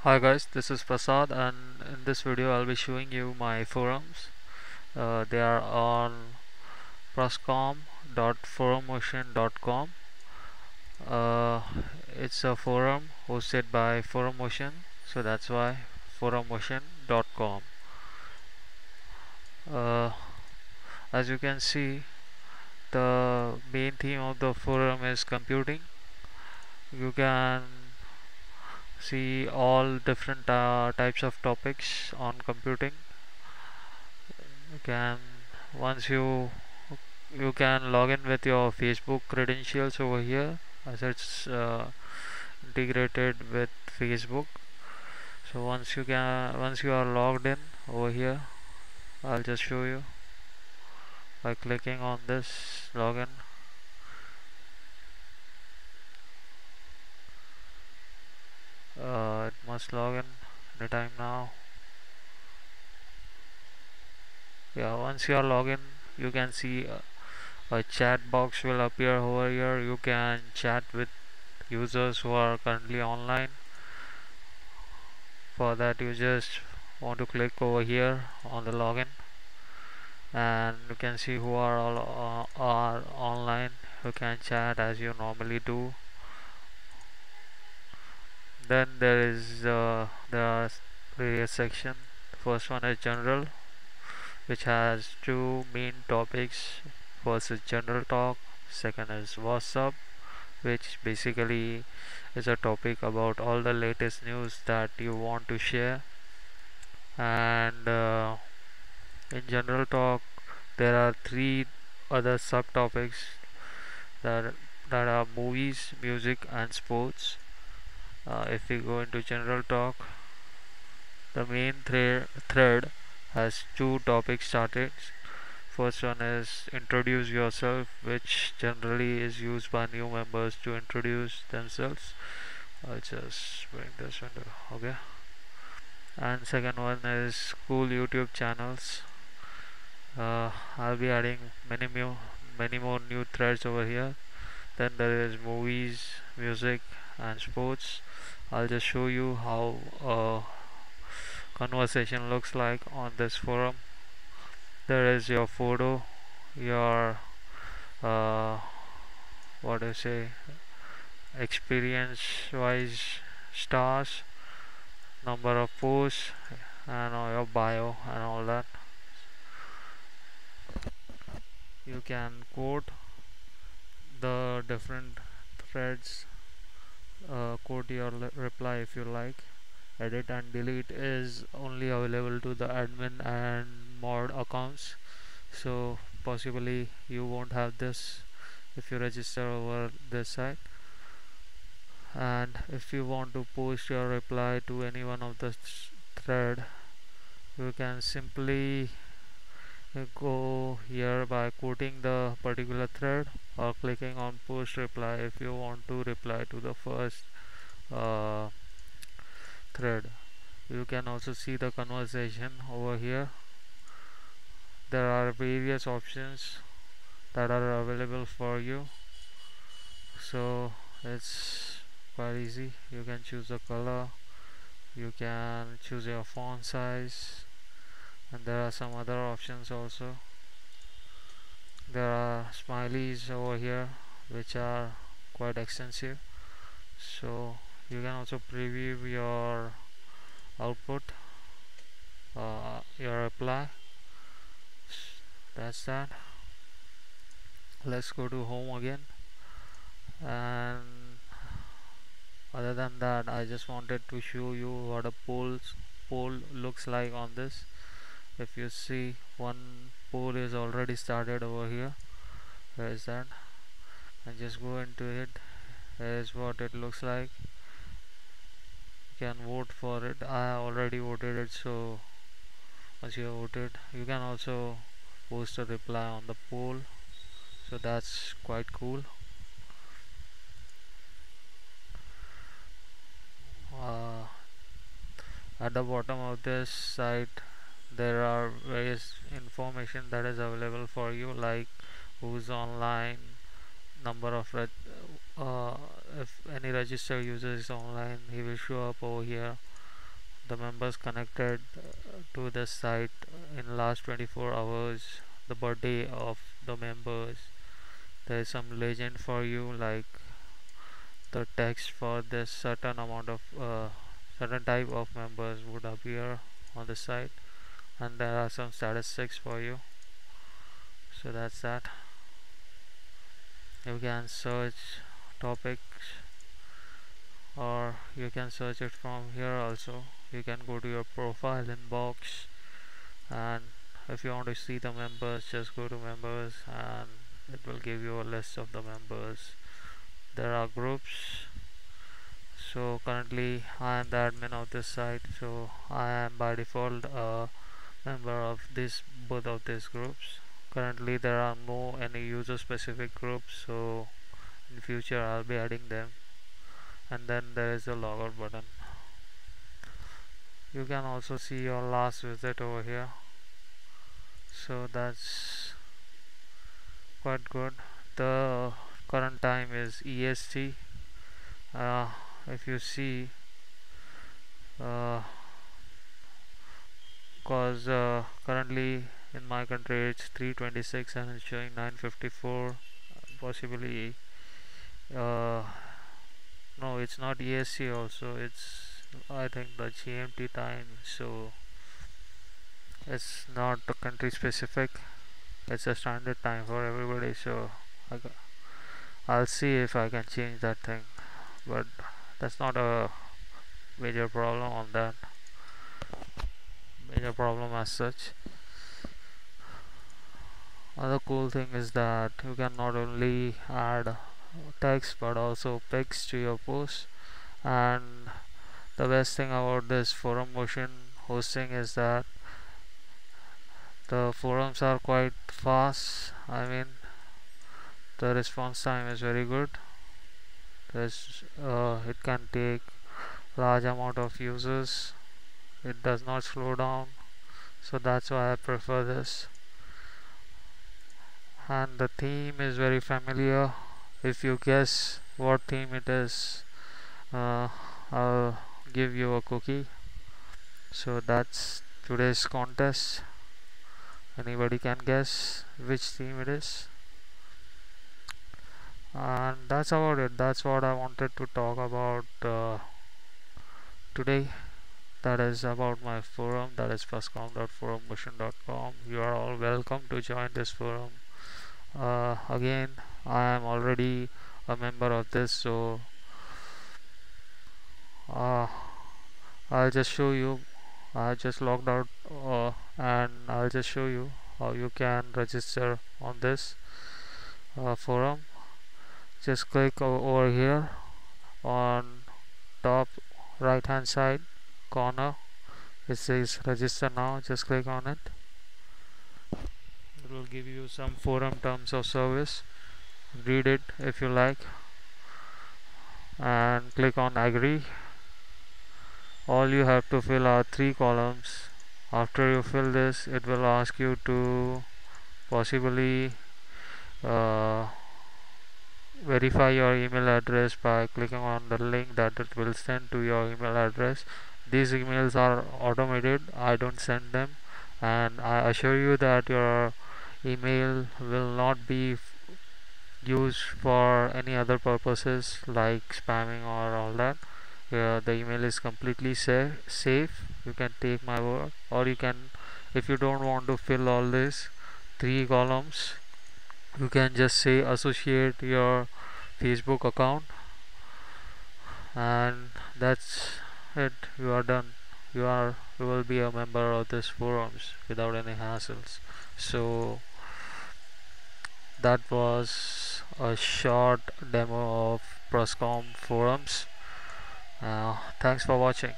Hi guys, this is Prasad, and in this video I'll be showing you my forums. They are on proscom.forummotion.com. Uh, it's a forum hosted by ForumMotion, so that's why forummotion.com. Uh, as you can see, the main theme of the forum is computing. You can see all different types of topics on computing. You can once you can log in with your Facebook credentials over here, as it's integrated with Facebook. So once you are logged in over here, I'll just show you by clicking on this login. It must log in anytime now. Yeah, once you are logged in, you can see a chat box will appear over here. You can chat with users who are currently online. For that, you just want to click over here on the login, and you can see who are all are online. You can chat as you normally do. Then there are various sections. The first one is general, which has two main topics. First is general talk. Second is WhatsApp, which basically is a topic about all the latest news that you want to share. And in general talk, there are three other subtopics that that are movies, music, and sports. If we go into general talk, the main thread has two topics started. First one is introduce yourself, which generally is used by new members to introduce themselves. I'll just bring this window. Okay. And second one is cool YouTube channels. I'll be adding many more new threads over here. Then there is movies, music, and sports. I'll just show you how conversation looks like on this forum. There is your photo, your uh, what do you say, experience wise stars, number of posts, and your bio and all that. You can quote the different threads, quote your reply if you like. Edit and delete is only available to the admin and mod accounts, so possibly you won't have this if you register over this site. And if you want to post your reply to any one of the thread, you can simply go here by quoting the particular thread or clicking on post reply if you want to reply to the first uh, thread. You can also see the conversation over here. There are various options that are available for you, so it's quite easy. You can choose a color, you can choose your font size, and there are some other options also. There are smileys over here which are quite extensive, so you can also preview your output, your reply. That's that. Let's go to home again. And other than that, I just wanted to show you what a poll looks like on this. If you see, one poll is already started over here. Where is that? And just go into it. Here's what it looks like. You can vote for it. I already voted it, so once you have voted, you can also post a reply on the poll, so that's quite cool. uh, at the bottom of this site there are various information that is available for you, like who's online, number of uh, if any registered user is online, he will show up over here. the members connected to the site in last 24 hours, the birthday of the members. There is some legend for you, like the text for this certain amount of certain type of members would appear on the site, and there are some statistics for you. So that's that. You can search topics, or you can search it from here also. You can go to your profile inbox, and if you want to see the members, just go to members and it will give you a list of the members. There are groups. So currently I am the admin of this site, so I am by default a member of this both of these groups. Currently there are no any user specific groups, so in future I'll be adding them. And then there is a logout button. You can also see your last visit over here, so that's quite good. The current time is EST. If you see, cause currently in my country it's 3:26 and it's showing 9:54. Possibly, no, it's not EST also. It's, I think, the GMT time. So it's not the country specific. It's a standard time for everybody. So I'll see if I can change that thing, but that's not a major problem on that. Major problem as such. Other cool thing is that you can not only add text but also pics to your post. And the best thing about this forum motion hosting is that the forums are quite fast. I mean, the response time is very good. It can take large amount of users. It does not slow down, so that's why I prefer this. And the theme is very familiar. If you guess what theme it is, I'll give you a cookie. So that's today's contest. Anybody can guess which theme it is. And that's about it. That's what I wanted to talk about today. That is about my forum, that is pluscom.forummotion.com. You are all welcome to join this forum. Again, I am already a member of this, so I'll just show you. I just logged out, and I'll just show you how you can register on this forum. Just click over here on top right hand side corner. It says register now. Just click on it. It will give you some forum terms of service. Read it if you like and click on agree. All you have to fill are 3 columns. After you fill this, it will ask you to possibly verify your email address by clicking on the link that it will send to your email address. These emails are automated. I don't send them, and I assure you that your email will not be used for any other purposes like spamming or all that. The email is completely safe. You can take my word, or you can, if you don't want to fill all these 3 columns, you can just say associate your Facebook account, and that's it. You are done. You will be a member of this forums without any hassles. So that was a short demo of Pluscom forums. Thanks for watching.